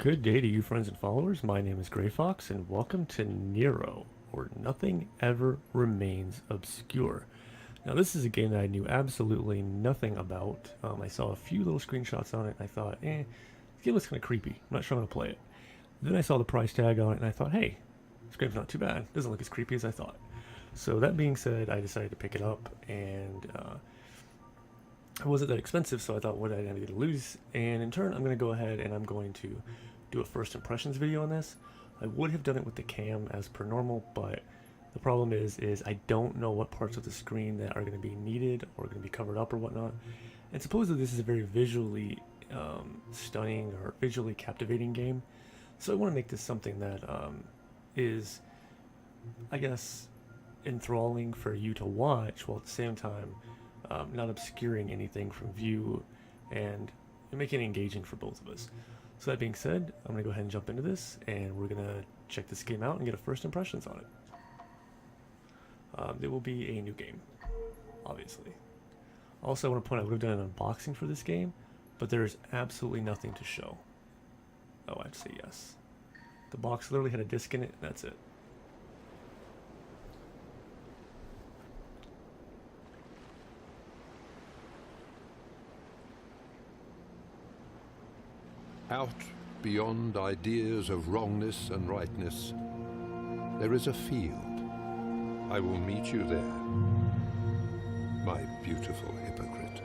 Good day to you, friends and followers. My name is Gray Fox, and welcome to NERO, or Nothing Ever Remains Obscure. Now, this is a game that I knew absolutely nothing about. I saw a few little screenshots on it, and I thought, this game looks kind of creepy. I'm not sure I'm going to play it. Then I saw the price tag on it, and I thought, hey, this game's not too bad. Doesn't look as creepy as I thought. So that being said, I decided to pick it up, and it wasn't that expensive, so I thought, what did I have to lose? And in turn, I'm going to go ahead and I'm going to do a first impressions video on this. I would have done it with the cam as per normal, but the problem is I don't know what parts of the screen that are going to be needed or going to be covered up or whatnot. And supposedly this is a very visually stunning or visually captivating game, so I want to make this something that is, I guess, enthralling for you to watch, while at the same time not obscuring anything from view and making it engaging for both of us. So that being said, I'm going to go ahead and jump into this, and we're going to check this game out and get a first impressions on it. It will be a new game, obviously. Also, I want to point out, I would have done an unboxing for this game, but there's absolutely nothing to show. Oh, I'd say yes. The box literally had a disc in it, and that's it. Out beyond ideas of wrongness and rightness, there is a field. I will meet you there, my beautiful hypocrite.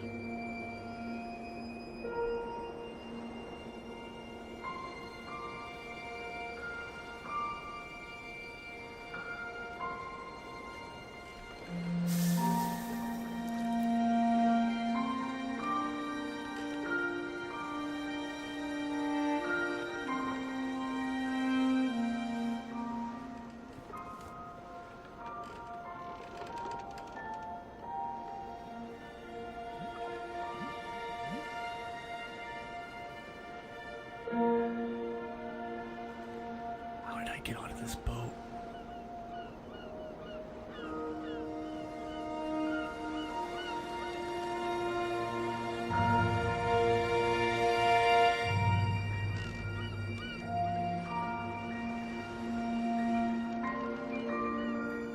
How did I get onto this boat?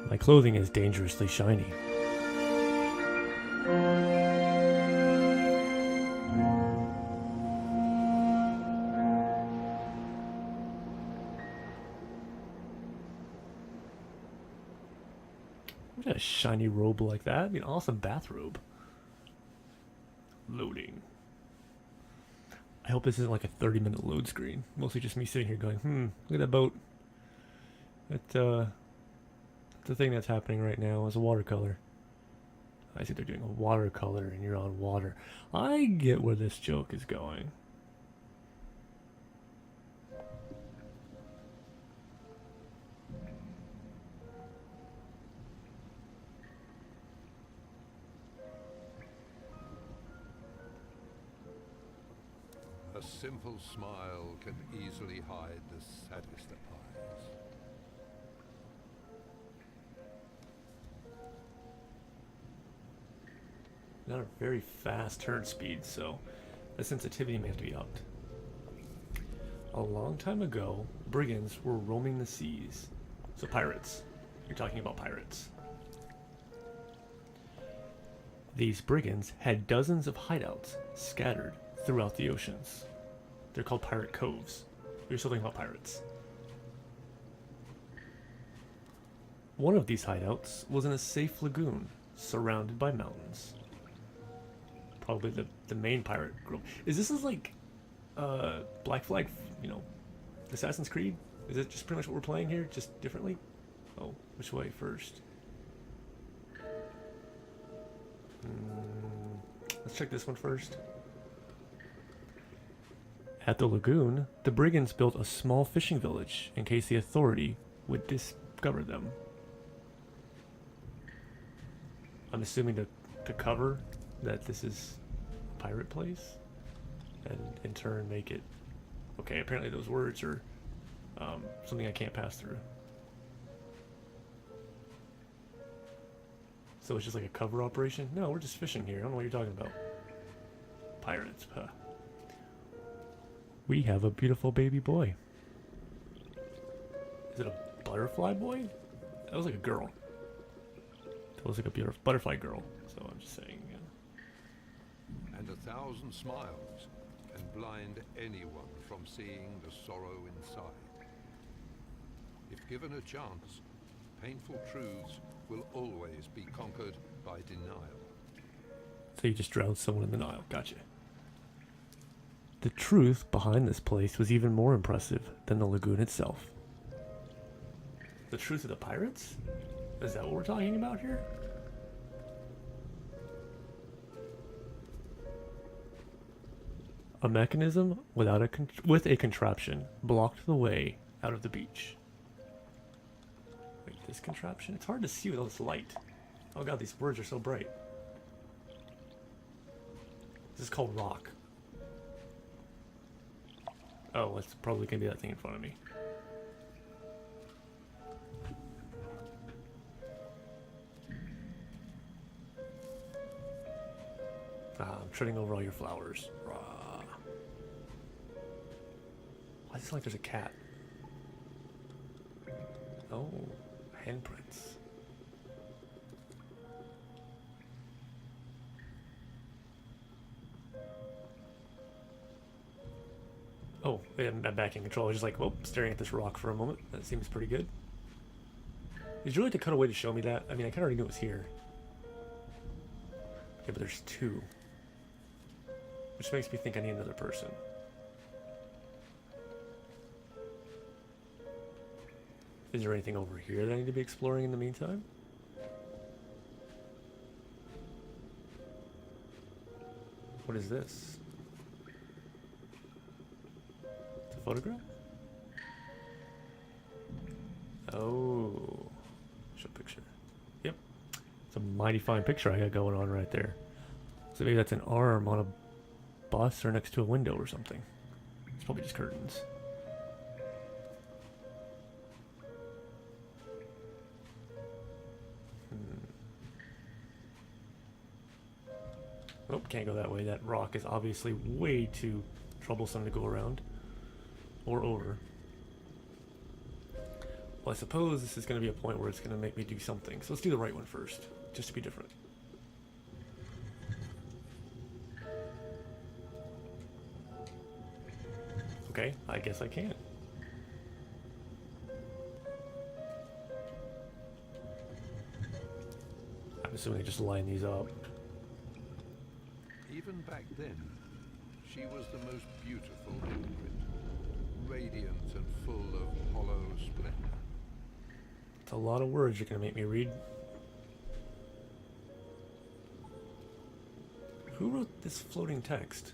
My clothing is dangerously shiny. Look at a shiny robe like that. It'd be an awesome bathrobe. Loading. I hope this isn't like a 30-minute load screen. Mostly just me sitting here going, look at that boat. The thing that's happening right now is a watercolor. I see they're doing a watercolor and you're on water. I get where this joke is going. A simple smile can easily hide the saddest of eyes. Not a very fast turn speed, so the sensitivity may have to be upped. A long time ago, brigands were roaming the seas. So pirates. You're talking about pirates. These brigands had dozens of hideouts scattered throughout the oceans. They're called pirate coves. You're still talking about pirates. One of these hideouts was in a safe lagoon surrounded by mountains. Probably the main pirate group. Is this like Black Flag, Assassin's Creed? Is it just pretty much what we're playing here, just differently? Oh, which way first? Let's check this one first. At the lagoon, the brigands built a small fishing village in case the authority would discover them. I'm assuming to cover that this is a pirate place, and in turn make it... Okay, apparently those words are something I can't pass through. So it's just like a cover operation? No, we're just fishing here. I don't know what you're talking about. Pirates, huh? We have a beautiful baby boy. Is it a butterfly boy? That was like a girl. That was like a beautiful butterfly girl. So I'm just saying. And 1,000 smiles can blind anyone from seeing the sorrow inside. If given a chance, painful truths will always be conquered by denial. So you just drowned someone in the Nile. Gotcha. The truth behind this place was even more impressive than the lagoon itself. The truth of the pirates? Is that what we're talking about here? A mechanism with a contraption blocked the way out of the beach. Wait, this contraption? It's hard to see with all this light. Oh god, these words are so bright. This is called rock. Oh, it's probably gonna be that thing in front of me. I'm treading over all your flowers. Rah. Why does it like there's a cat? Oh, handprints. Oh, I'm back in control. I was just like, well, staring at this rock for a moment. That seems pretty good. Did you really have to cut away to show me that? I mean, I kind of already knew it was here. Okay, but there's two. Which makes me think I need another person. Is there anything over here that I need to be exploring in the meantime? What is this? It's a photograph? Oh. Show picture. Yep. It's a mighty fine picture I got going on right there. So maybe that's an arm on a bus or next to a window or something. It's probably just curtains. Oh, can't go that way. That rock is obviously way too troublesome to go around. Or over. Well, I suppose this is going to be a point where it's going to make me do something. So let's do the right one first, just to be different. Okay, I guess I can. I'm assuming I just line these up. Even back then, she was the most beautiful imprint, radiant and full of hollow splendor. It's a lot of words you're going to make me read. Who wrote this floating text?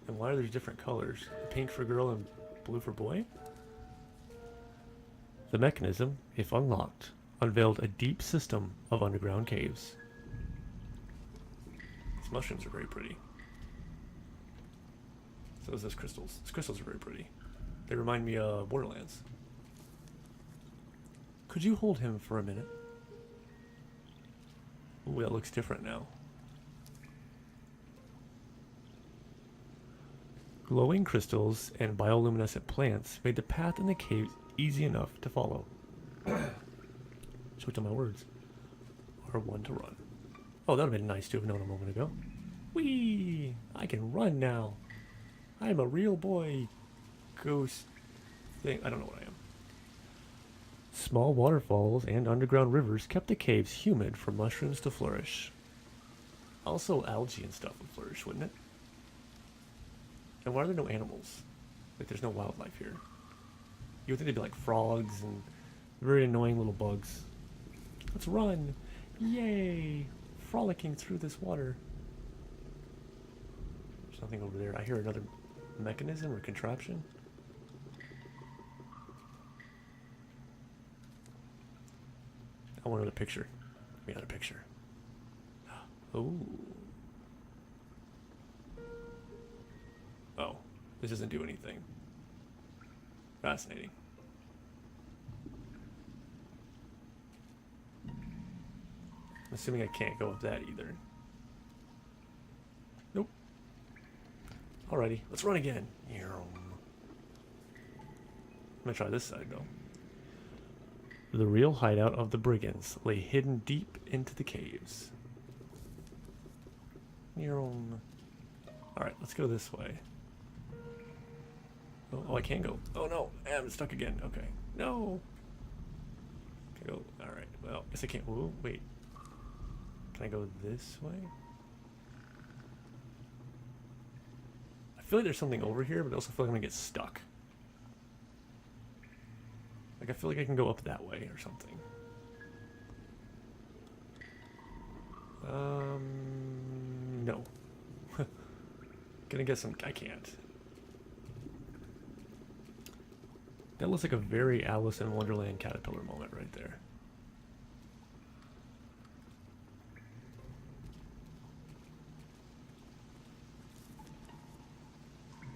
And why are there different colors? Pink for girl and blue for boy? The mechanism, if unlocked, unveiled a deep system of underground caves. These mushrooms are very pretty. So is this crystals. These crystals are very pretty. They remind me of Borderlands. Could you hold him for a minute? Ooh, that looks different now. Glowing crystals and bioluminescent plants made the path in the caves easy enough to follow. Switch on my words. R1 to run. Oh, that would have been nice to have known a moment ago. Whee! I can run now. I'm a real boy. Ghost thing. I don't know what I am. Small waterfalls and underground rivers kept the caves humid for mushrooms to flourish. Also, algae and stuff would flourish, wouldn't it? And why are there no animals? Like, there's no wildlife here. You would think they'd be like frogs and very annoying little bugs. Let's run! Yay! Frolicking through this water. There's nothing over there. I hear another mechanism or contraption. I want another picture. Give me another picture. Oh. Oh, this doesn't do anything. Fascinating. I'm assuming I can't go up that either. Nope. Alrighty, let's run again. I'm gonna try this side though. The real hideout of the brigands lay hidden deep into the caves. Alright, let's go this way. Oh, I can't go. Oh no, I'm stuck again. Okay. No! Can I go? Alright, well, guess I can't. Whoa, wait. Can I go this way? I feel like there's something over here, but I also feel like I'm gonna get stuck. Like, I feel like I can go up that way or something. No. Gonna get some... I can't. That looks like a very Alice in Wonderland caterpillar moment right there.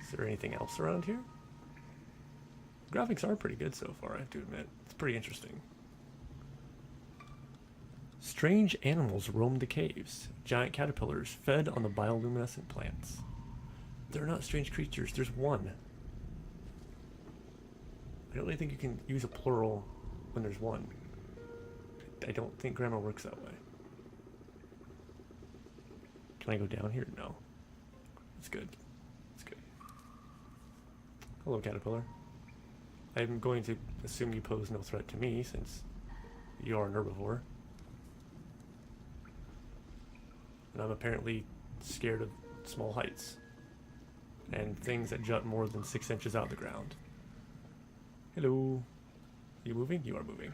Is there anything else around here? Graphics are pretty good so far, I have to admit. It's pretty interesting. Strange animals roam the caves. Giant caterpillars fed on the bioluminescent plants. They're not strange creatures, there's one. I don't really think you can use a plural when there's one. I don't think grammar works that way. Can I go down here? No. That's good. That's good. Hello, caterpillar. I'm going to assume you pose no threat to me, since you are an herbivore. And I'm apparently scared of small heights. And things that jut more than 6 inches out of the ground. Hello. Are you moving? You are moving.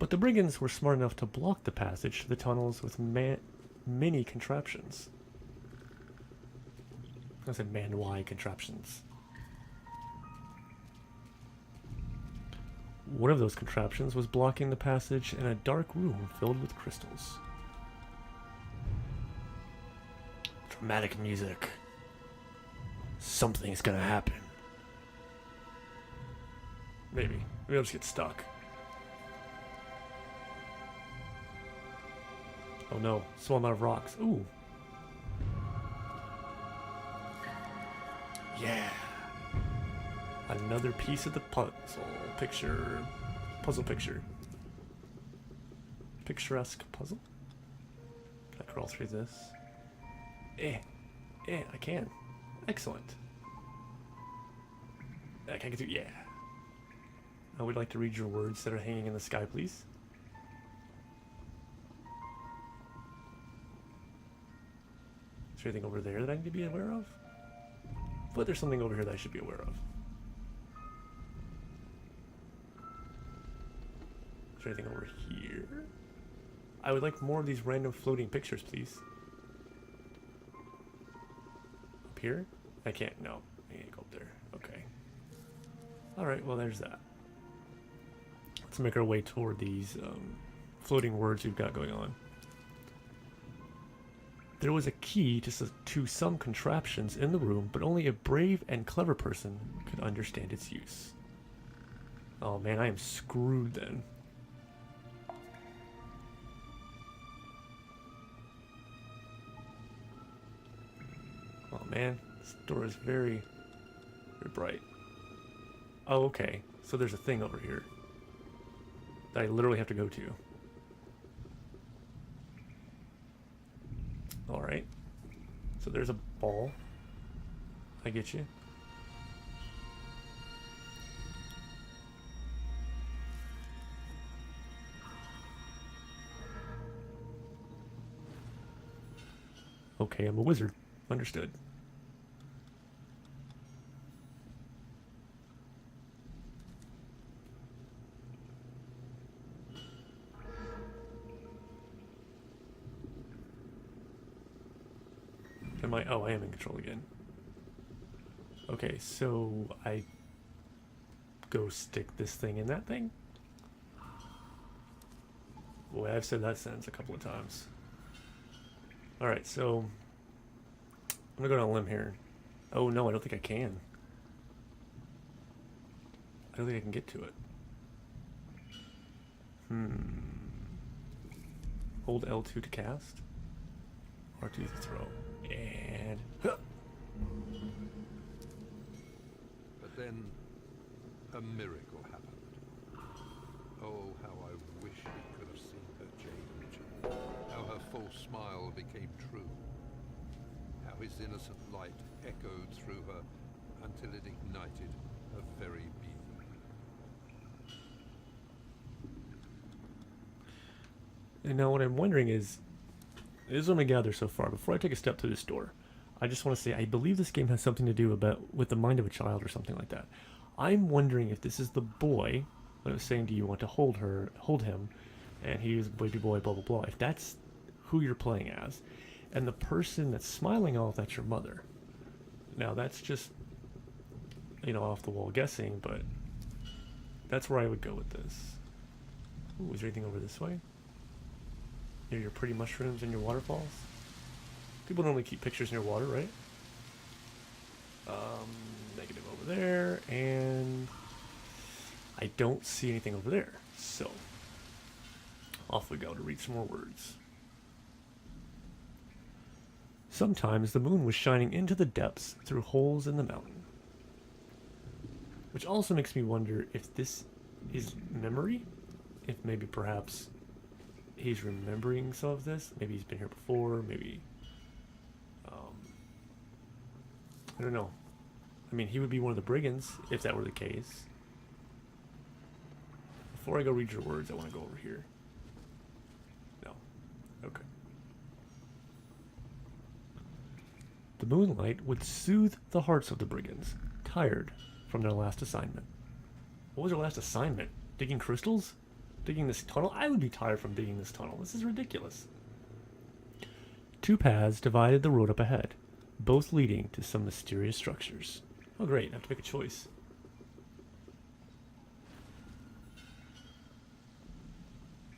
But the brigands were smart enough to block the passage to the tunnels with many contraptions. I said man-wide contraptions. One of those contraptions was blocking the passage in a dark room filled with crystals. Dramatic music. Something's gonna happen. Maybe. Maybe I'll just get stuck. Oh no, small amount of rocks. Ooh. Yeah. Another piece of the puzzle picture. Puzzle picture. Picturesque puzzle? Can I crawl through this? I can. Excellent. I can get through. Yeah. I would like to read your words that are hanging in the sky, please. Is there anything over there that I need to be aware of? But there's something over here that I should be aware of. Is there anything over here? I would like more of these random floating pictures, please. Up here? I can't. No. I can't go up there. Okay. Alright, well there's that. Let's make our way toward these floating words we've got going on. There was a key to some contraptions in the room, but only a brave and clever person could understand its use. Oh man, I am screwed then. Oh man, this door is very bright. Oh, okay. So there's a thing over here that I literally have to go to. Alright. So there's a ball. I get you. Okay, I'm a wizard. Understood. Am I? Oh, I am in control again. Okay, so I go stick this thing in that thing? Boy, I've said that sentence a couple of times. Alright, so I'm gonna go on a limb here. Oh no, I don't think I can. I don't think I can get to it. Hold L2 to cast. R2 to throw. And... Huh. But then, a miracle happened. Oh, how I wish we could have seen her change. How her false smile became true. How his innocent light echoed through her until it ignited her very being. And now what I'm wondering is, this is what I gather so far. Before I take a step to this door, I just want to say I believe this game has something to do with the mind of a child or something like that. I'm wondering if this is the boy that was saying, "Do you want to hold him?" And he was baby boy, blah blah blah. If that's who you're playing as, and the person that's smiling off, that's your mother. Now that's just, off the wall guessing, but that's where I would go with this. Ooh, is there anything over this way? Near your pretty mushrooms and your waterfalls? People normally keep pictures near water, right? Negative over there, and I don't see anything over there. So, off we go to read some more words. Sometimes the moon was shining into the depths through holes in the mountain. Which also makes me wonder if this is memory? If maybe perhaps he's remembering some of this. Maybe he's been here before. Maybe, I don't know. I mean, he would be one of the brigands if that were the case. Before I go read your words, I want to go over here. No. Okay. The moonlight would soothe the hearts of the brigands, tired from their last assignment. What was their last assignment? Digging crystals? Digging this tunnel? I would be tired from digging this tunnel. This is ridiculous. Two paths divided the road up ahead, both leading to some mysterious structures. Oh great, I have to make a choice.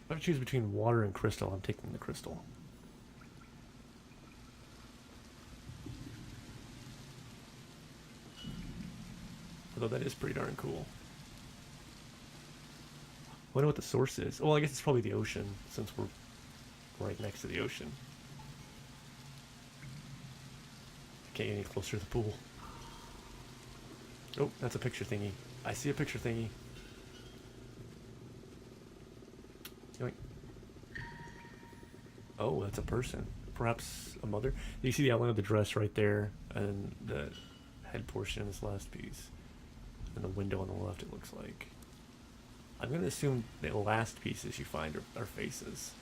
If I have to choose between water and crystal, I'm taking the crystal. Although that is pretty darn cool. I wonder what the source is. Well, I guess it's probably the ocean, since we're right next to the ocean. Can't get any closer to the pool. Oh, that's a picture thingy. I see a picture thingy. Yoink. Oh, that's a person. Perhaps a mother. You see the outline of the dress right there, and the head portion of this last piece. And the window on the left, it looks like. I'm going to assume the last pieces you find are faces.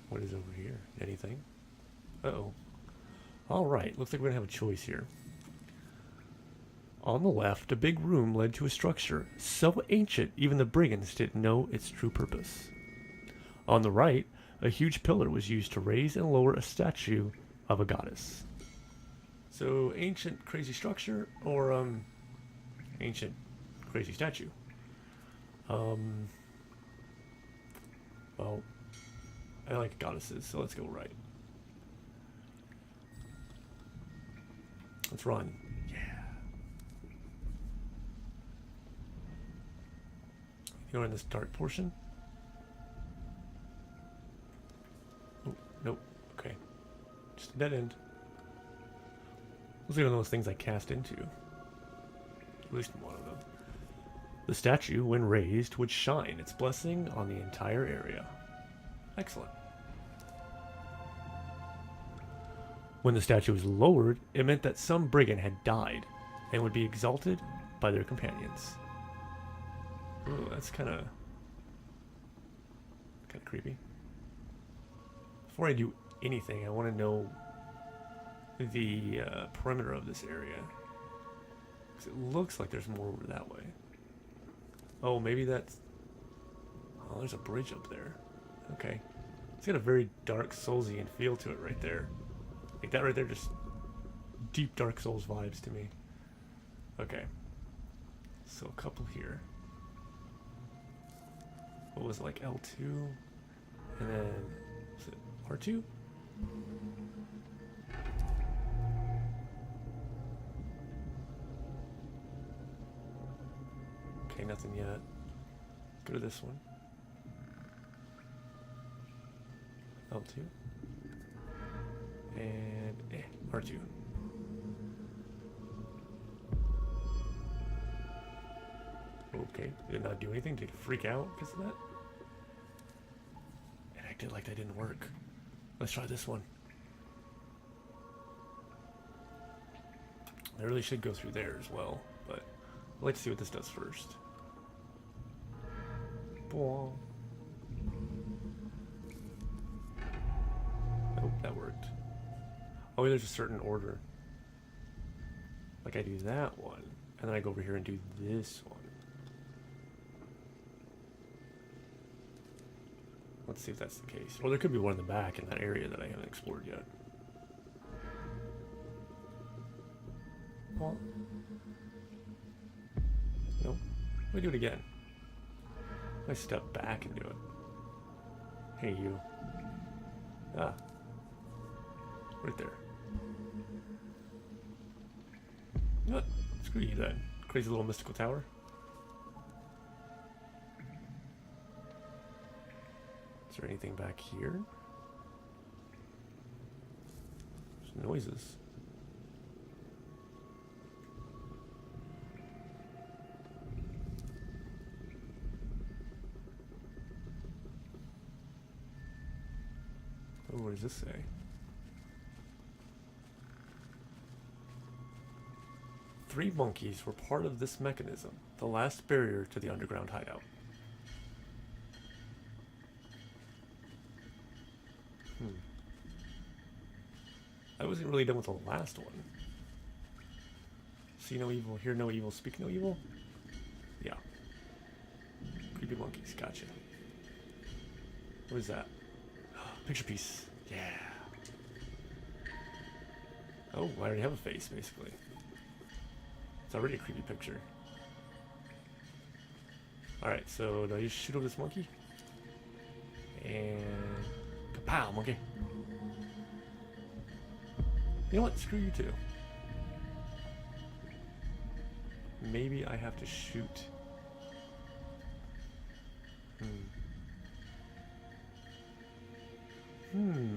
What is over here? Anything? Uh-oh. Alright, looks like we're going to have a choice here. On the left, a big room led to a structure so ancient even the brigands didn't know its true purpose. On the right, a huge pillar was used to raise and lower a statue of a goddess. So, ancient crazy structure, or, ancient crazy statue? Well, I like goddesses, so let's go right. Let's run. Yeah. You know, in this dark portion? Oh, nope. Okay. Just a dead end. Those are one of those things I cast into. At least one of them. The statue, when raised, would shine its blessing on the entire area. Excellent. When the statue was lowered, it meant that some brigand had died and would be exalted by their companions. Ooh, that's kind of creepy. Before I do anything, I want to know the perimeter of this area, because it looks like there's more over that way. Oh, maybe that's... Oh, there's a bridge up there. Okay. It's got a very Dark Soulsian feel to it right there. Like that right there, just deep Dark Souls vibes to me. Okay. So a couple here. What was it, like L2? And then, was it R2? Okay, nothing yet. Go to this one. L2. And R2. Okay, did not do anything. Did it freak out because of that? It acted like that didn't work. Let's try this one. I really should go through there as well, but I'd like to see what this does first. Boing. Oh, that worked. Oh, there's a certain order. Like I do that one, and then I go over here and do this one. Let's see if that's the case. Or there could be one in the back in that area that I haven't explored yet. Well, nope. Let me do it again. I step back and do it. Hey, you. Ah. Right there. What? Screw you then. Crazy little mystical tower. Is there anything back here? There's noises. Oh, what does this say? Three monkeys were part of this mechanism, the last barrier to the underground hideout. I wasn't really done with the last one. See no evil, hear no evil, speak no evil? Yeah. Creepy monkeys, gotcha. What is that? Picture piece. Yeah. Oh, I already have a face, basically. It's already a creepy picture. Alright, so do I just shoot over this monkey? And... kapow, monkey. You know what? Screw you too. Maybe I have to shoot.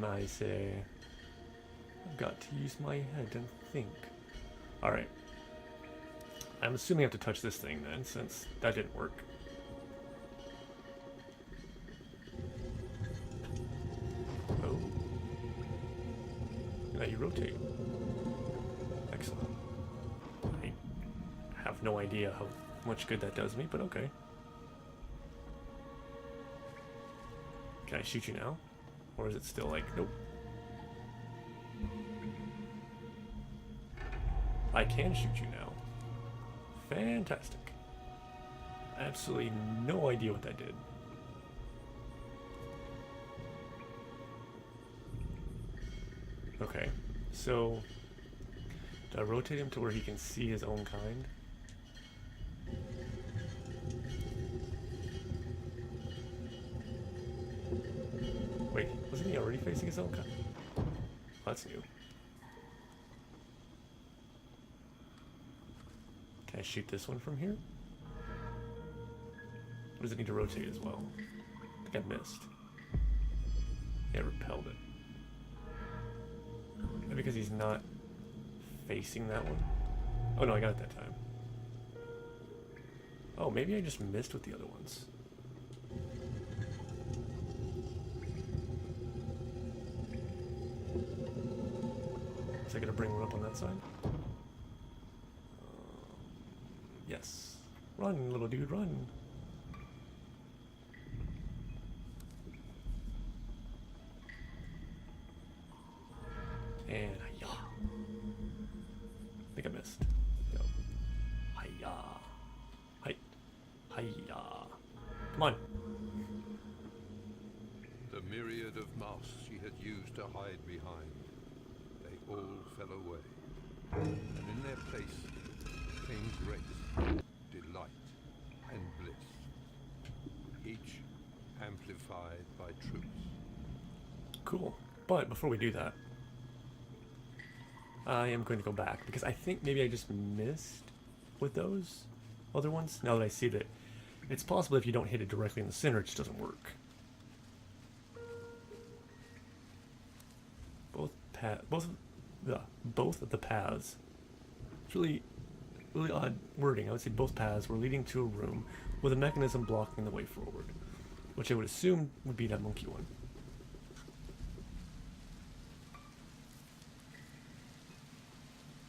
I say. I've got to use my head and think. Alright. I'm assuming I have to touch this thing then, since that didn't work. Oh. Now you rotate. Excellent. I have no idea how much good that does me, but okay. Can I shoot you now? Or is it still like, nope? I can shoot you now. Fantastic. Absolutely no idea what that did. Okay, so do I rotate him to where he can see his own kind? Wait, wasn't he already facing his own kind? Oh, that's new. Can I shoot this one from here? Or does it need to rotate as well? I think I missed. Yeah, repelled it. Maybe because he's not facing that one? Oh no, I got it that time. Oh, maybe I just missed with the other ones. Is I gonna bring one up on that side? Yes. Run, little dude, run. And hiya. I think I missed. No. Hiya. Hi. Hiya. Come on. The myriad of masks she had used to hide behind, they all fell away. And in their place came grace, delight, and bliss, each amplified by truth. Cool. But before we do that, I am going to go back because I think maybe I just missed with those. other ones. Now that I see that it's possible if you don't hit it directly in the center, it just doesn't work. Both of the paths. It's really odd wording. I would say both paths were leading to a room with a mechanism blocking the way forward, which I would assume would be that monkey one.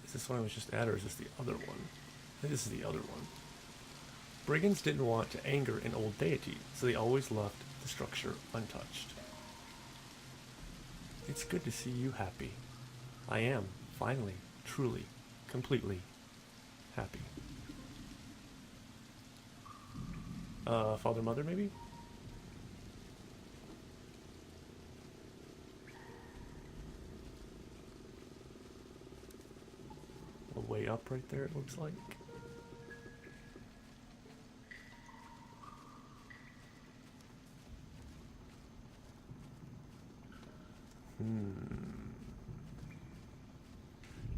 Is this one I was just at, or is this the other one? I think this is the other one. Brigands didn't want to anger an old deity, so they always left the structure untouched. It's good to see you happy. I am, finally, truly, completely happy. Father, mother, maybe? A way up right there, it looks like.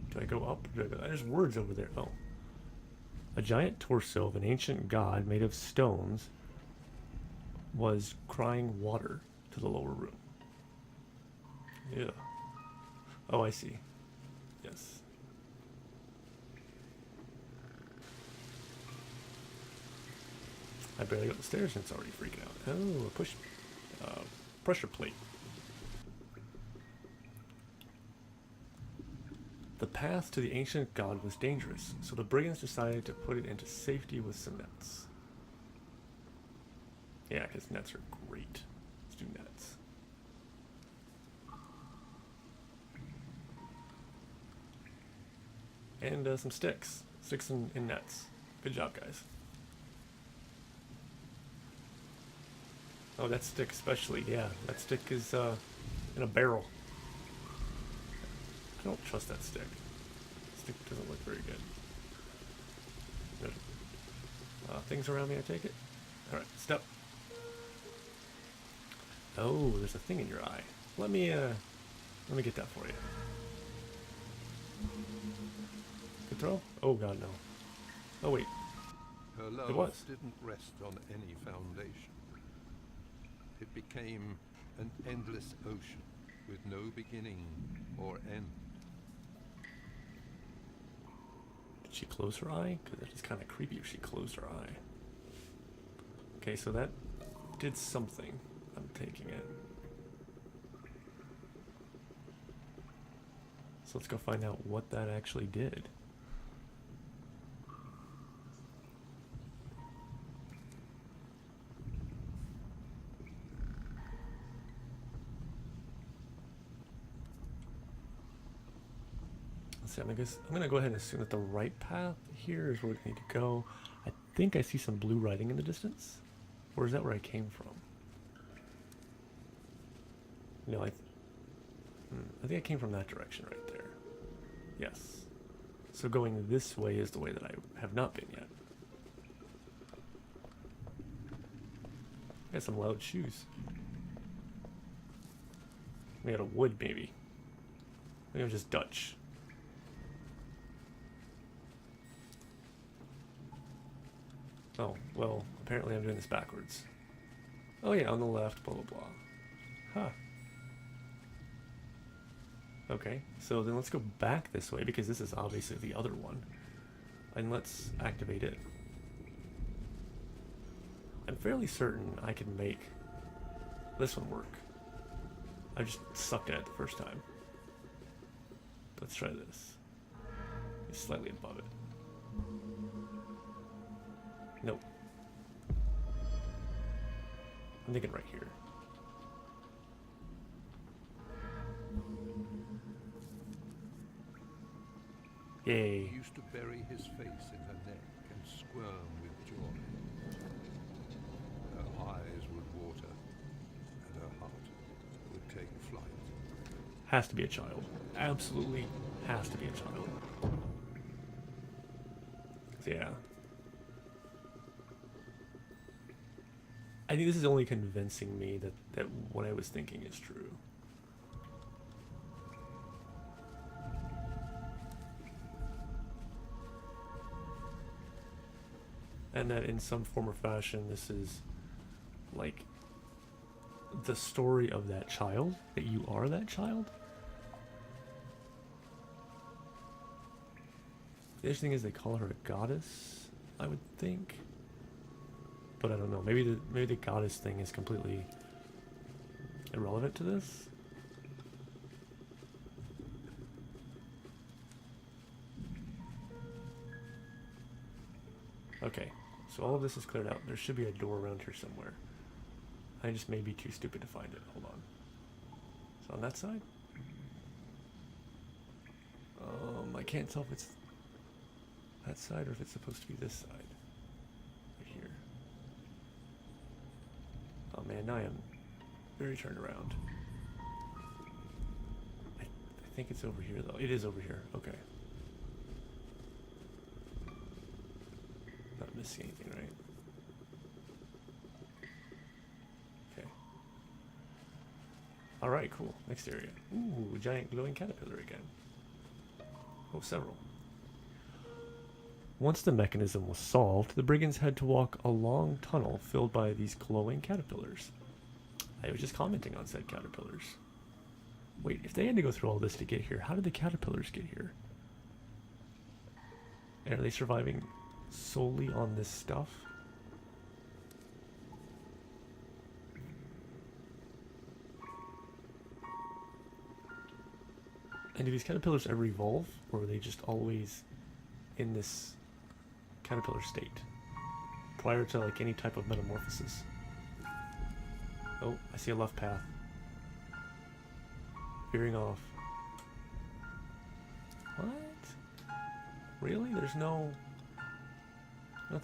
Do I go up? Or do I go? There's words over there. Oh. A giant torso of an ancient god made of stones was crying water to the lower room. Yeah. Oh, I see. Yes. I barely got the stairs and it's already freaking out. Oh, a pressure plate. The path to the ancient god was dangerous, so the brigands decided to put it into safety with some nets. Yeah, because nets are great. Let's do nets. And some sticks. Sticks and nets. Good job, guys. Oh, that stick especially. Yeah, that stick is in a barrel. I don't trust that stick. Stick doesn't look very good. Things around me, I take it? Alright, step. Oh, there's a thing in your eye. Let me get that for you. Good throw? Oh god, no. Oh wait. Her It love was. didn't rest on any foundation. It became an endless ocean with no beginning or end. Did she close her eye? Because it's kind of creepy if she closed her eye. Okay, so that did something. I'm taking it. So let's go find out what that actually did. Let's see, I'm gonna go ahead and assume that the right path here is where we need to go. I think I see some blue writing in the distance. Or is that where I came from? No, I think I came from that direction right there. Yes. So going this way is the way that I have not been yet. Got some loud shoes. Made out of wood, maybe. Maybe I'm just Dutch. Oh, well, apparently I'm doing this backwards. Oh yeah, on the left, blah blah blah. Huh. Okay, so then let's go back this way because this is obviously the other one. And let's activate it. I'm fairly certain I can make this one work. I just sucked at it the first time. Let's try this. It's slightly above it. Nope. I'm thinking right here. Yay. He used to bury his face in her neck and squirm with joy. Her eyes would water, and her heart would take flight. Has to be a child. Absolutely has to be a child. Yeah. I think this is only convincing me that what I was thinking is true. and that in some form or fashion this is like the story of that child, that you are that child. The interesting thing is they call her a goddess, I would think, but I don't know. Maybe the goddess thing is completely irrelevant to this. Okay, so all of this is cleared out. There should be a door around here somewhere. I just may be too stupid to find it. Hold on. So on that side? I can't tell if it's that side or if it's supposed to be this side. Right here. Oh man, now I am very turned around. I think it's over here though. It is over here. Okay. Not missing anything, right? Okay. Alright, cool. Next area. Ooh, giant glowing caterpillar again. Oh, several. Once the mechanism was solved, the brigands had to walk a long tunnel filled by these glowing caterpillars. I was just commenting on said caterpillars. Wait, if they had to go through all this to get here, how did the caterpillars get here? And are they surviving solely on this stuff? And do these caterpillars ever evolve, or are they just always in this caterpillar state prior to like any type of metamorphosis? Oh, I see a left path. Veering off. What? Really? There's nothing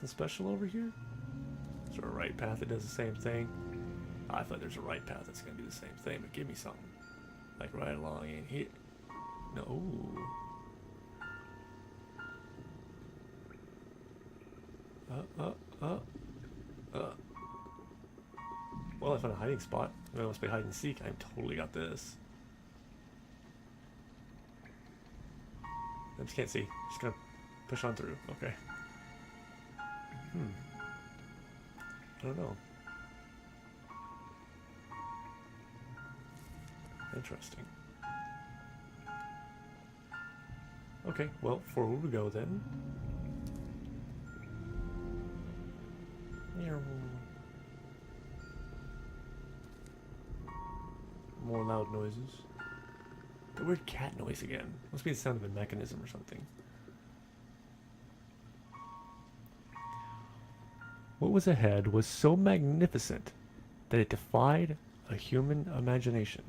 special over here? Is there a right path that does the same thing? I thought there's a right path that's gonna do the same thing, but give me something. Like right along in here. No. Well, I found a hiding spot. I must be hide and seek. I totally got this. I just can't see. Just gonna push on through. Okay. I don't know. Interesting. Okay, well, forward we go then. More loud noises. The weird cat noise again. Must be the sound of a mechanism or something. What was ahead was so magnificent that it defied a human imagination.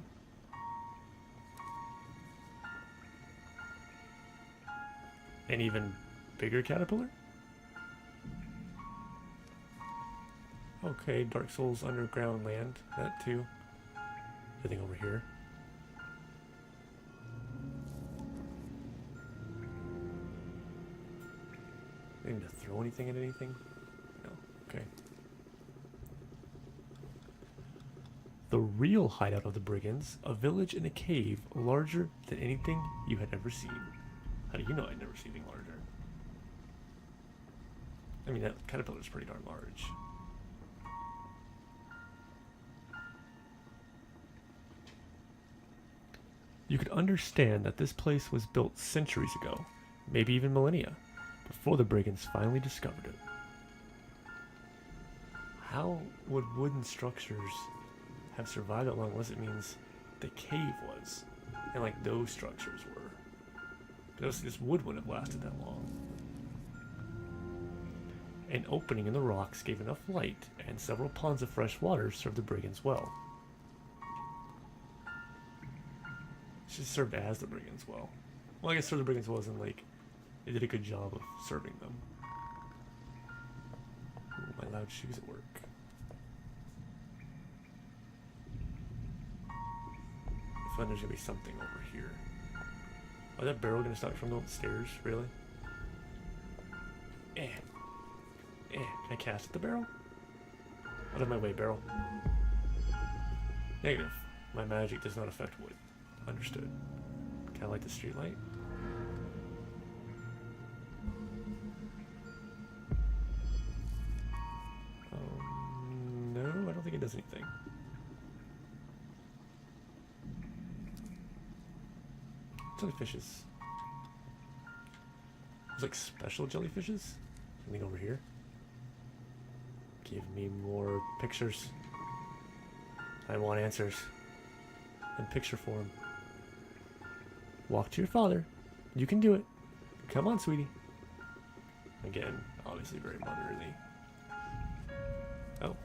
An even bigger caterpillar? Okay, Dark Souls underground land. That too. Anything over here? Need to throw anything at anything? No. Okay. The real hideout of the brigands, a village in a cave larger than anything you had ever seen. How do you know I'd never seen anything larger? I mean, that caterpillar's pretty darn large. You could understand that this place was built centuries ago, maybe even millennia, before the brigands finally discovered it. How would wooden structures have survived that long unless it means the cave was, and like those structures were? Because this wood wouldn't have lasted that long. An opening in the rocks gave enough light, and several ponds of fresh water served the brigands well. Should serve as the brigands well. Well, I guess serve the brigands well isn't like they did a good job of serving them. Ooh, my loud shoes at work. I find there's gonna be something over here. Oh, that barrel gonna stop from the stairs? Really? Can I cast at the barrel? Out of my way, barrel. Negative. My magic does not affect wood. Understood. Can I light the street light? does anything. Jellyfishes. There's like special jellyfishes. Something over here. Give me more pictures. I want answers. In picture form. Walk to your father. You can do it. Come on, sweetie. Again, obviously very motherly. Oh.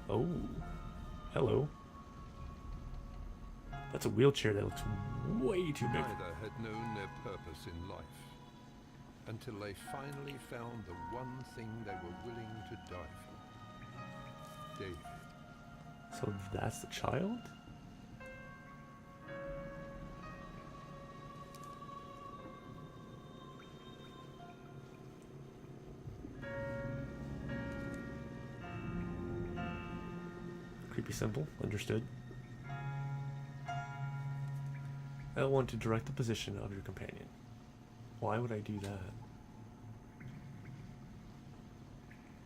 Oh. Hello. That's a wheelchair that looks way too big. Neither had known their purpose in life until they finally found the one thing they were willing to die for. David. So that's the child? Creepy symbol, understood. L1 to direct the position of your companion. Why would I do that?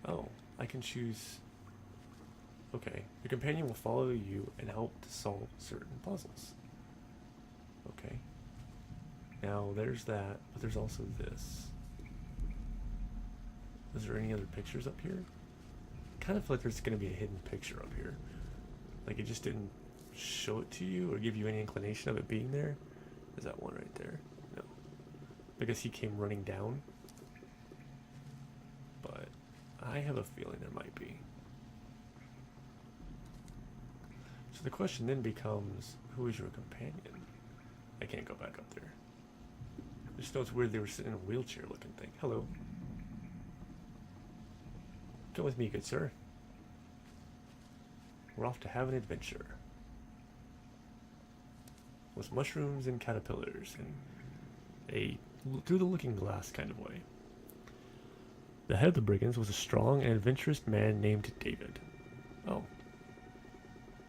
Oh, I can choose... Okay, your companion will follow you and help to solve certain puzzles. Okay. Now, there's that, but there's also this. Is there any other pictures up here? I kind of feel like there's going to be a hidden picture up here. Like it just didn't show it to you or give you any inclination of it being there. Is that one right there? No. Because he came running down. But I have a feeling there might be. So the question then becomes, who is your companion? I can't go back up there. I just know it's weird they were sitting in a wheelchair looking thing. Hello. Come with me, good sir. We're off to have an adventure. With mushrooms and caterpillars and a through the looking glass kind of way. The head of the brigands was a strong and adventurous man named David. Oh.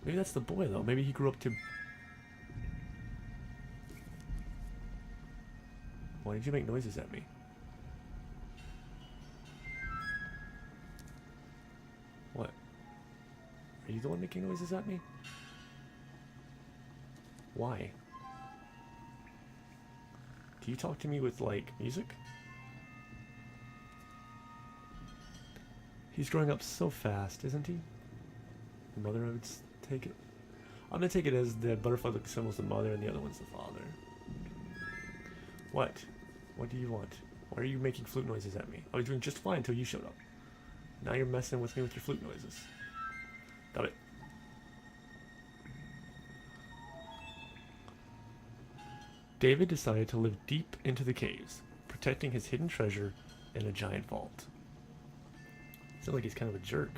Maybe that's the boy though. Maybe he grew up to... Why did you make noises at me? What? Are you the one making noises at me? Why? Do you talk to me with, like, music? He's growing up so fast, isn't he? The mother, I would take it. I'm gonna take it as the butterfly look symbol's the mother and the other one's the father. What? What do you want? Why are you making flute noises at me? I was doing just fine until you showed up. Now you're messing with me with your flute noises. Got it. David decided to live deep into the caves, protecting his hidden treasure in a giant vault. Sounds like he's kind of a jerk.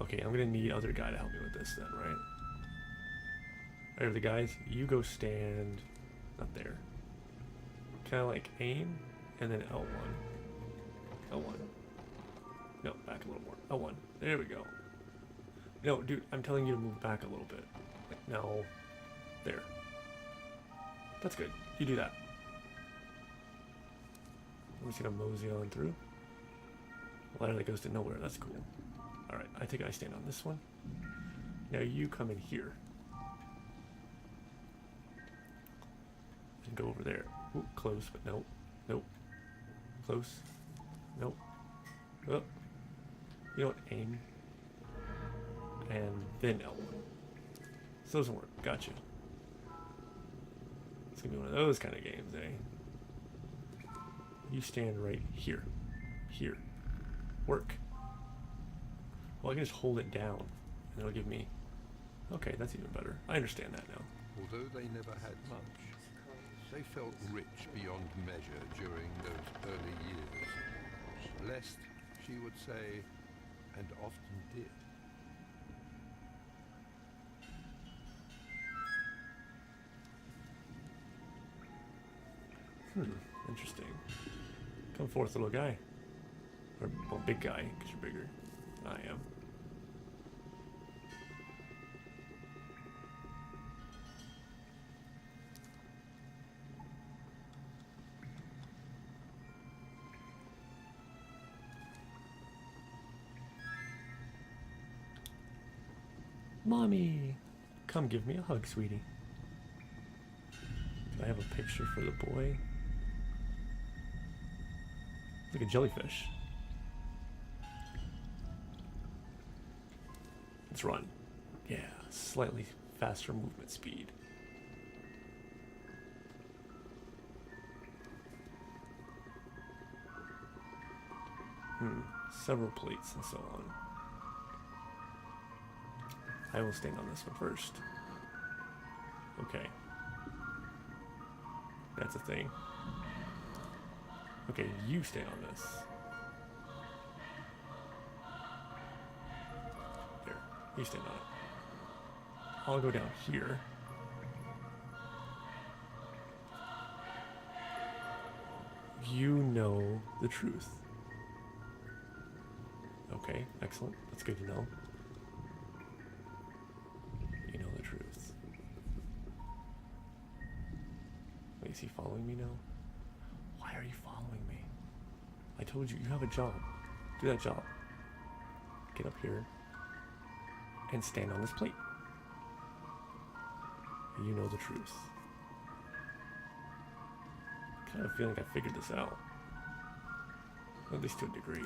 Okay, I'm gonna need other guy to help me with this then, right? Alright, the guys, you go stand not there. Kind of like aim, and then L1. L1. No, back a little more. L1. There we go. No, dude, I'm telling you to move back a little bit. Like, no. There. That's good. You do that. I'm just gonna mosey on through. A ladder that goes to nowhere. That's cool. Alright, I think I stand on this one. Now you come in here. And go over there. Ooh, close, but nope. Nope. Close. Nope. Oh. You know what? Aim. And then L1. This doesn't work. Gotcha. It's gonna be one of those kind of games, eh? You stand right here. Here. Work. Well, I can just hold it down, and it'll give me... Okay, that's even better. I understand that now. Although they never had much, they felt rich beyond measure during those early years. Blessed, she would say, and often did. Interesting. Come forth, little guy. Or, well, big guy, because you're bigger. I am. Mommy! Come give me a hug, sweetie. Do I have a picture for the boy? Like a jellyfish. Let's run. Yeah, slightly faster movement speed. Several plates and so on. I will stand on this one first. Okay. That's a thing. Okay, you stay on this. There, you stand on it. I'll go down here. You know the truth. Okay, excellent. That's good to know. You know the truth. Wait, is he following me now? Why are you following me? I told you, you have a job. Do that job. Get up here and stand on this plate. You know the truth. I kind of feel like I figured this out. At least to a degree.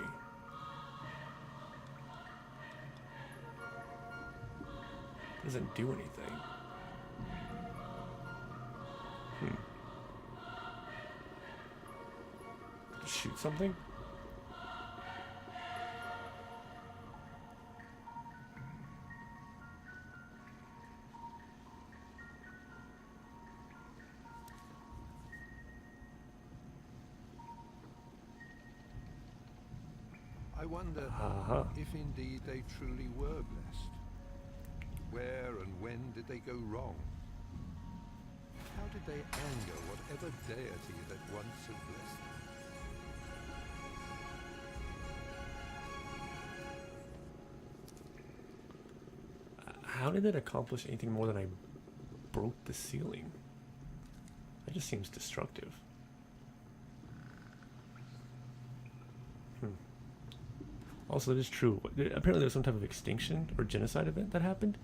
Doesn't do anything. Shoot something? I wonder if indeed they truly were blessed. Where and when did they go wrong? How did they anger whatever deity that once had blessed them? How did it accomplish anything more than I broke the ceiling? That just seems destructive. Also, it is true. Apparently there was some type of extinction or genocide event that happened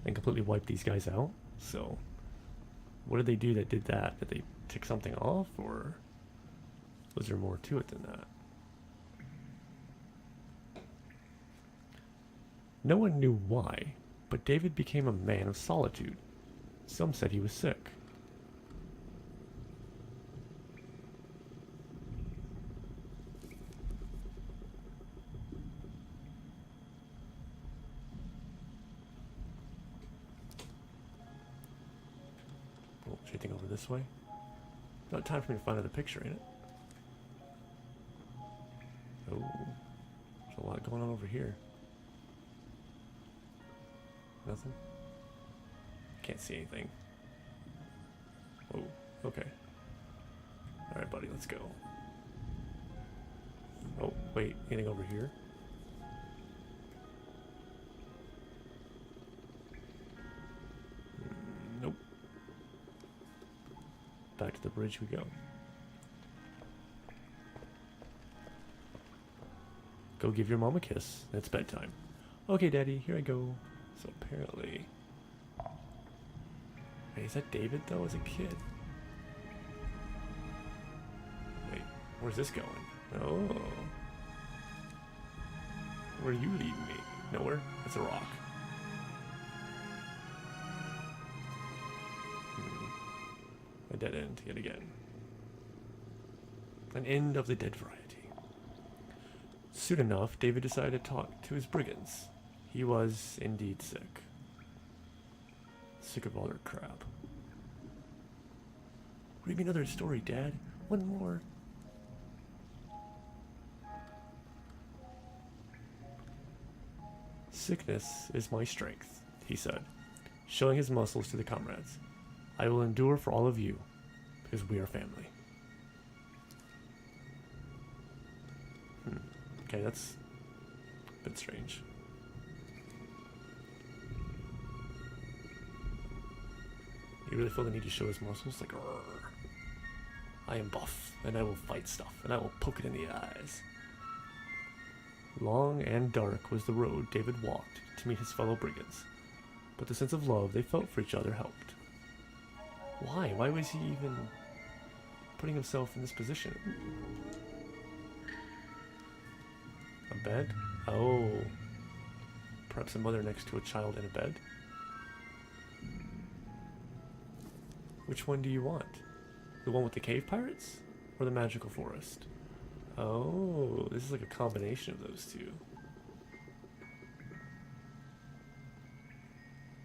and completely wiped these guys out. So, what did they do that did that? Did they tick something off, or was there more to it than that? No one knew why, but David became a man of solitude. Some said he was sick. Oh, shifting over this way. Not time for me to find another picture, ain't it? Oh, there's a lot going on over here. Nothing? Can't see anything. Oh, okay. Alright, buddy, let's go. Oh, wait, anything over here? Nope. Back to the bridge we go. Go give your mom a kiss. It's bedtime. Okay, Daddy, here I go. So apparently... Wait, is that David, though, as a kid? Wait, where's this going? Oh. Where are you leading me? Nowhere? That's a rock. A dead end, yet again. An end of the dead variety. Soon enough, David decided to talk to his brigands. He was indeed sick. Sick of all their crap. Read me another story, Dad. One more. Sickness is my strength, he said, showing his muscles to the comrades. I will endure for all of you, because we are family. Okay, that's a bit strange. You really feel the need to show his muscles? Like, "Rrr. I am buff, and I will fight stuff, and I will poke it in the eyes." Long and dark was the road David walked to meet his fellow brigands. but the sense of love they felt for each other helped. Why? Why was he even putting himself in this position? A bed? Oh. Perhaps a mother next to a child in a bed? Which one do you want? The one with the cave pirates? Or the magical forest? Oh, this is like a combination of those two.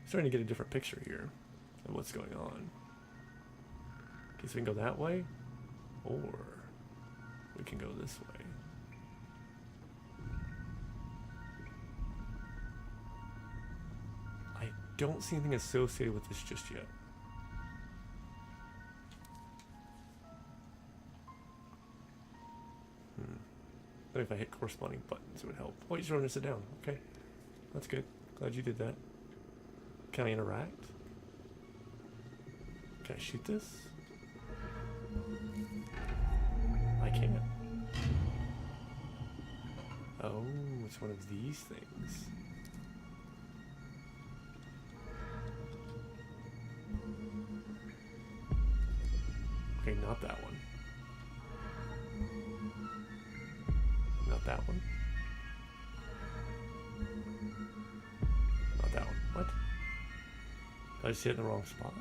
Starting to get a different picture here of what's going on. Okay, so we can go that way, or we can go this way. I don't see anything associated with this just yet. But if I hit corresponding buttons, it would help. Oh, you just wanted to sit down. Okay, that's good. Glad you did that. Can I interact? Can I shoot this? I can't. Oh, it's one of these things. Okay, not that one. Not that one. Not that one. What? Did I just hit it in the wrong spot?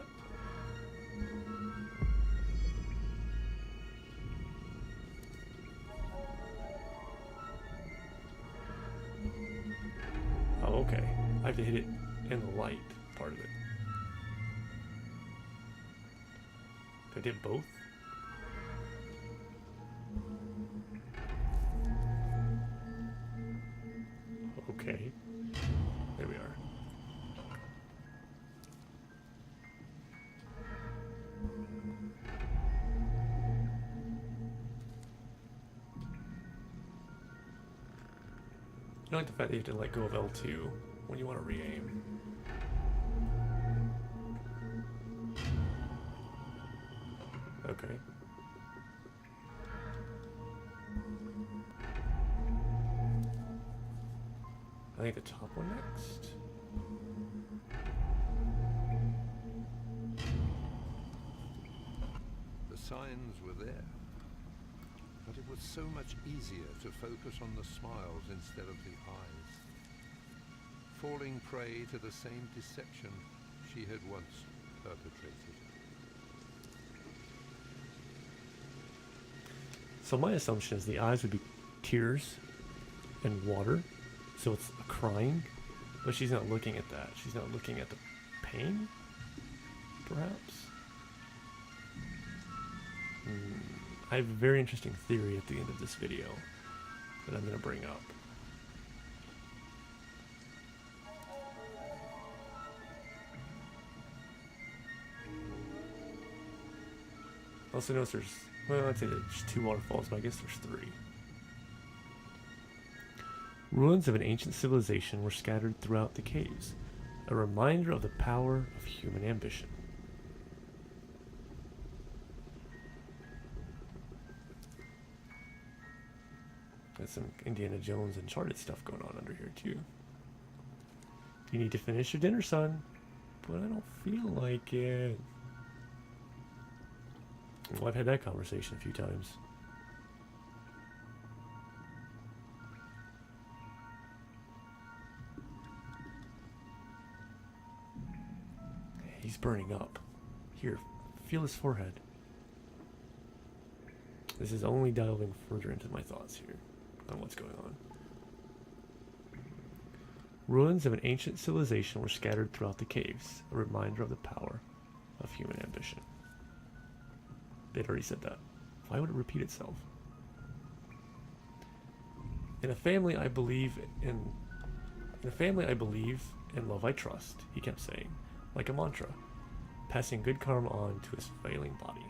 Oh, okay. I have to hit it in the light part of it. Did I did both? Okay. There we are. I don't like the fact that you have to let go of L2 when you want to re-aim. Okay. I think the top one next. The signs were there, but it was so much easier to focus on the smiles instead of the eyes, falling prey to the same deception she had once perpetrated. So my assumption is the eyes would be tears and water, so it's a crying, but she's not looking at that. She's not looking at the pain, perhaps? I have a very interesting theory at the end of this video that I'm going to bring up. Also notice there's, well, I'd say there's 2 waterfalls, but I guess there's 3. Ruins of an ancient civilization were scattered throughout the caves, a reminder of the power of human ambition. There's some Indiana Jones Uncharted stuff going on under here too. You need to finish your dinner, son. But I don't feel like it. Well, I've had that conversation a few times. He's burning up. Here, feel his forehead. This is only delving further into my thoughts here on what's going on. Ruins of an ancient civilization were scattered throughout the caves, a reminder of the power of human ambition. They'd already said that. Why would it repeat itself? In a family I believe in a family I believe, in love I trust, he kept saying, like a mantra, passing good karma on to his failing body.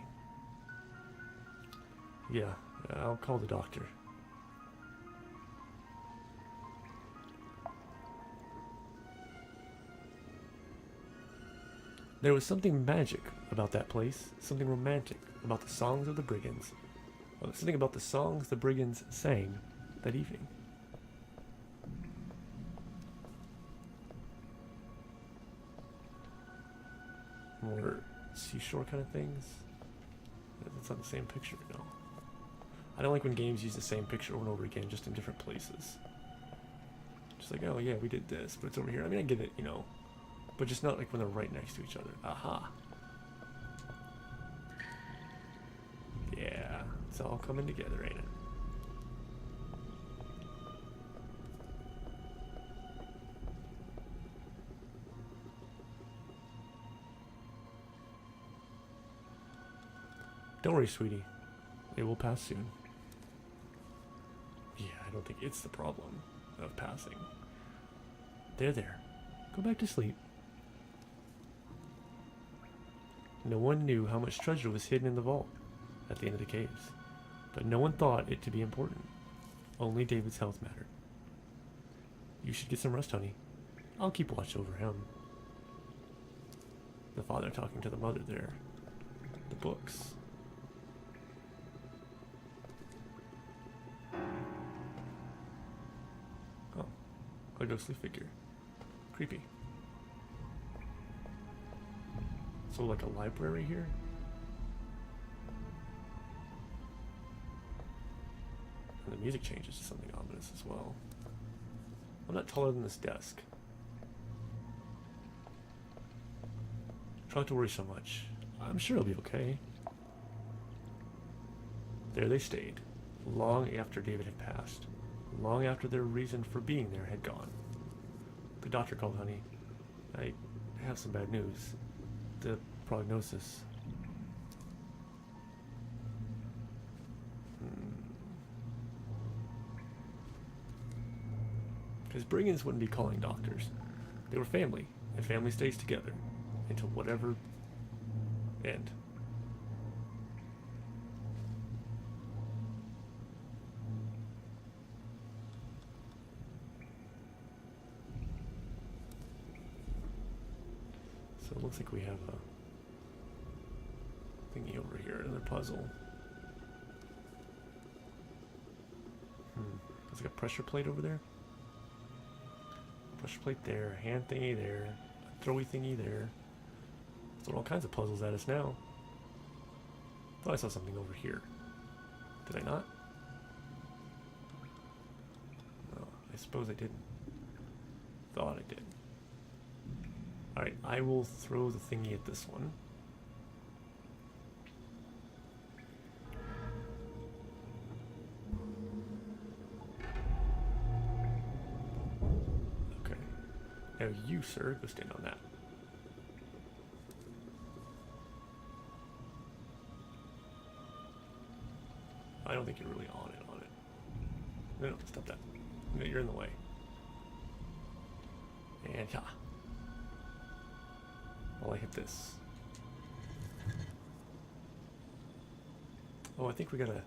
Yeah, I'll call the doctor. There was something magic about that place, something romantic about the songs of the brigands, something about the songs the brigands sang that evening. more seashore kind of things. That's not the same picture, no. I don't like when games use the same picture over and over again, just in different places. Just like, oh yeah, we did this, but it's over here. I mean, I get it, you know, but just not like when they're right next to each other. Aha. Yeah, it's all coming together, ain't it? Don't worry, sweetie. It will pass soon. Yeah, I don't think it's the problem of passing. There. Go back to sleep. No one knew how much treasure was hidden in the vault at the end of the caves, but no one thought it to be important. Only David's health mattered. You should get some rest, honey. I'll keep watch over him. The father talking to the mother there. The books. Oh, a ghostly figure. Creepy. So like a library here? And the music changes to something ominous as well. I'm not taller than this desk. Try not to worry so much. I'm sure it'll be okay. There they stayed, long after David had passed, long after their reason for being there had gone. The doctor called, honey. I have some bad news. The prognosis. Because brigands wouldn't be calling doctors. They were family, and family stays together until whatever end. So it looks like we have a thingy over here, another puzzle. There's like a pressure plate over there. Pressure plate there, hand thingy there, a throwy thingy there. Throwing all kinds of puzzles at us now. Thought I saw something over here. Did I not? No, I suppose I didn't. Thought I did. Alright, I will throw the thingy at this one. Okay. Now you, sir, go stand on that. I don't think you're really on it. No, stop that. No, you're in the way. And yeah. While I hit this. Oh, I think we gotta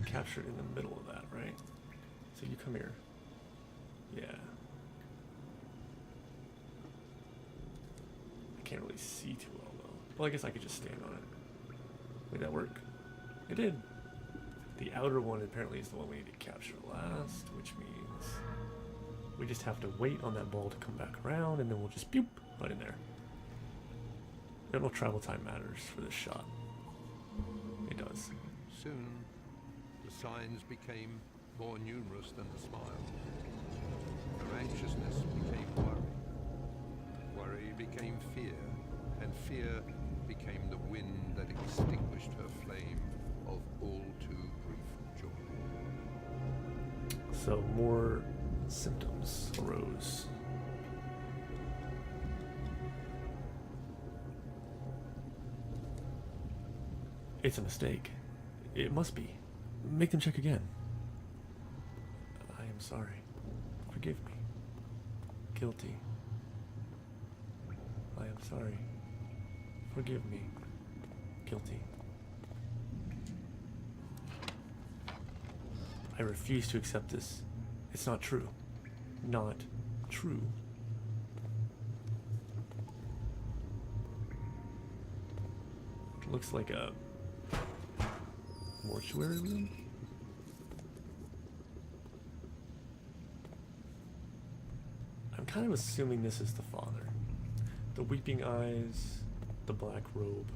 capture it in the middle of that, right? So you come here. Yeah. I can't really see too well though. Well, I guess I could just stand on it. Made that work? It did. The outer one apparently is the one we need to capture last, which means we just have to wait on that ball to come back around, and then we'll just boop right in there. I don't know if travel time matters for this shot. It does. Soon, the signs became more numerous than the smile. Her anxiousness became worry. Worry became fear, and fear became the wind that extinguished her flame of all too brief joy. So more symptoms arose. It's a mistake. It must be. Make them check again. I am sorry. Forgive me. Guilty. I am sorry. Forgive me. Guilty. I refuse to accept this. It's not true. Not true. It looks like a mortuary room? I'm kind of assuming this is the father. The weeping eyes, the black robe.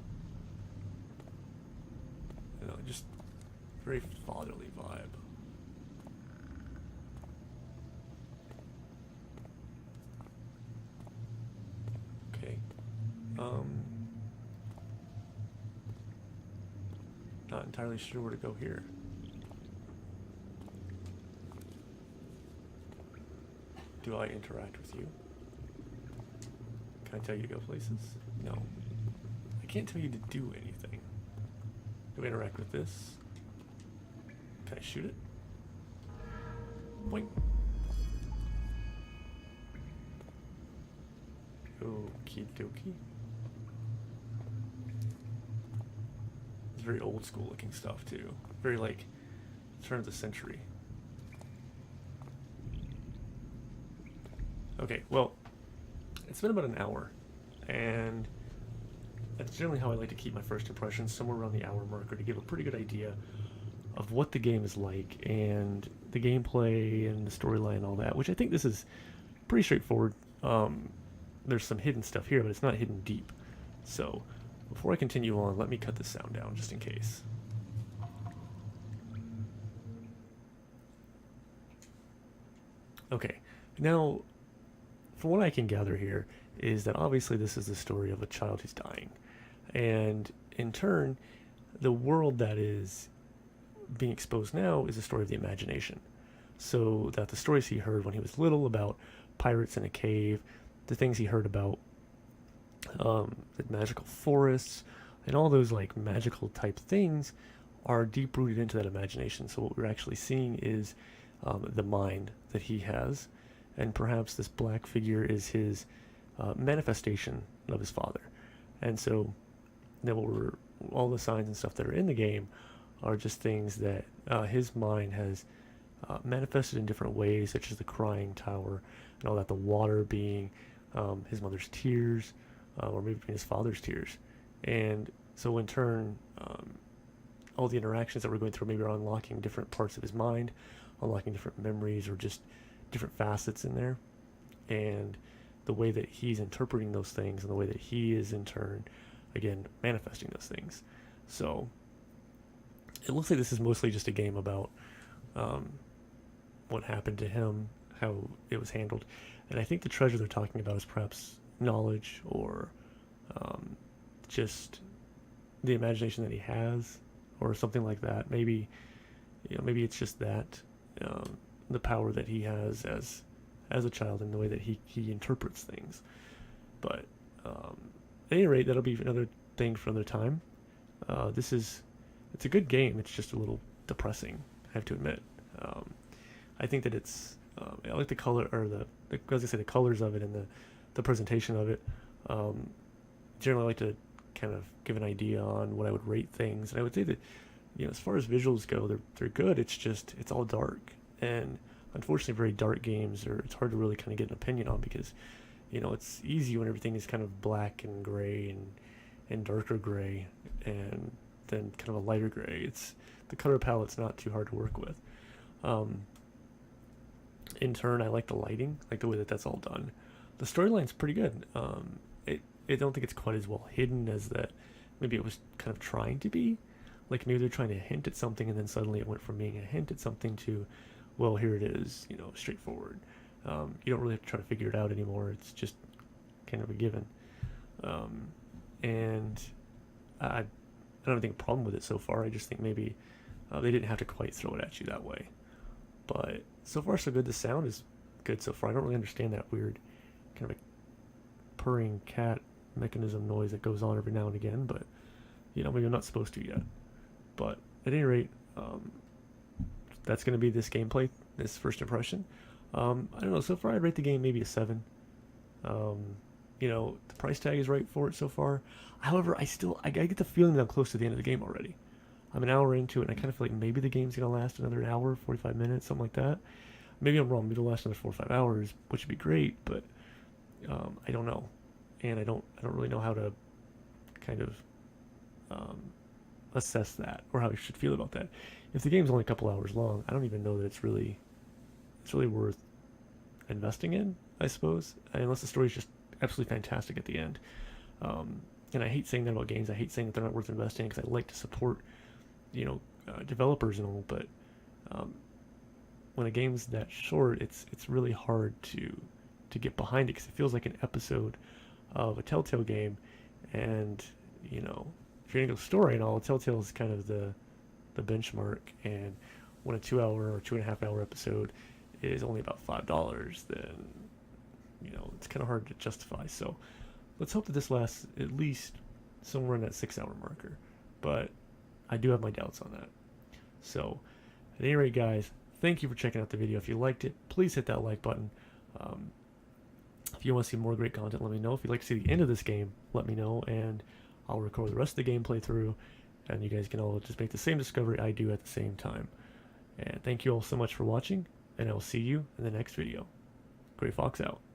You know, just very fatherly vibe. Okay. Not entirely sure where to go here. Do I interact with you? Can I tell you to go places? No. I can't tell you to do anything. Do I interact with this? Can I shoot it? Boing. Okie dokie. It's very old school looking stuff too. Very like turn of the century. Okay, well, it's been about an hour, and that's generally how I like to keep my first impressions, somewhere around the hour marker, to give a pretty good idea of what the game is like, and the gameplay, and the storyline, and all that, which I think this is pretty straightforward. There's some hidden stuff here, but it's not hidden deep. So, before I continue on, let me cut this sound down, just in case. Okay, now, from what I can gather here, is that obviously this is the story of a child who's dying. And in turn, the world that is being exposed now is the story of the imagination. So that the stories he heard when he was little about pirates in a cave, the things he heard about the magical forests, and all those like magical type things are deep rooted into that imagination. So what we're actually seeing is the mind that he has, and perhaps this black figure is his manifestation of his father. And so then all the signs and stuff that are in the game are just things that his mind has manifested in different ways, such as the crying tower and all that, the water being his mother's tears, or maybe his father's tears. And so in turn, all the interactions that we're going through maybe are unlocking different parts of his mind, unlocking different memories, or just different facets in there. And the way that he's interpreting those things, and the way that he is in turn, again, manifesting those things. So it looks like this is mostly just a game about what happened to him, how it was handled. And I think the treasure they're talking about is perhaps knowledge, or just the imagination that he has, or something like that. Maybe, maybe it's just that, the power that he has as a child, and the way that he interprets things. But at any rate, that'll be another thing for another time. It's a good game. It's just a little depressing, I have to admit. I think that it's I like the color, or as I say, the colors of it, and the presentation of it. Generally, I like to kind of give an idea on what I would rate things, and I would say that, as far as visuals go, they're good. It's all dark, and unfortunately, very dark games it's hard to really kind of get an opinion on, because it's easy when everything is kind of black and gray and darker gray, and then kind of a lighter gray. It's the color palette's not too hard to work with. In turn, I like the lighting, like the way that that's all done. The storyline's pretty good. I don't think it's quite as well hidden as that maybe it was kind of trying to be. Like maybe they're trying to hint at something, and then suddenly it went from being a hint at something to, well, here it is, straightforward. You don't really have to try to figure it out anymore. It's just kind of a given. And I don't have a problem with it so far. I just think maybe they didn't have to quite throw it at you that way. But so far so good. The sound is good so far. I don't really understand that weird kind of a purring cat mechanism noise that goes on every now and again, but maybe I'm not supposed to yet. But at any rate, that's going to be this gameplay, this first impression. I don't know, so far I'd rate the game maybe a 7. The price tag is right for it so far. However, I get the feeling that I'm close to the end of the game already. I'm an hour into it, and I kind of feel like maybe the game's going to last another hour, 45 minutes, something like that. Maybe I'm wrong. Maybe it'll last another 4 or 5 hours, which would be great, but I don't know. And I don't really know how to kind of assess that, or how I should feel about that. If the game's only a couple hours long, I don't even know that it's really worth investing in, I suppose, unless the story's just absolutely fantastic at the end. And I hate saying that about games. I hate saying that they're not worth investing because I like to support, developers and all. But um, when a game's that short, it's really hard to get behind it because it feels like an episode of a Telltale game. And if you're gonna go story and all, Telltale is kind of the benchmark. And when a 2 hour or 2.5 hour episode is only about $5, then it's kind of hard to justify. So let's hope that this lasts at least somewhere in that 6 hour marker. But I do have my doubts on that. So at any rate, guys, thank you for checking out the video. If you liked it, please hit that like button. If you want to see more great content, let me know. If you'd like to see the end of this game, let me know, and I'll record the rest of the gameplay through, and you guys can all just make the same discovery I do at the same time. And thank you all so much for watching, and I will see you in the next video. Gray Fox out.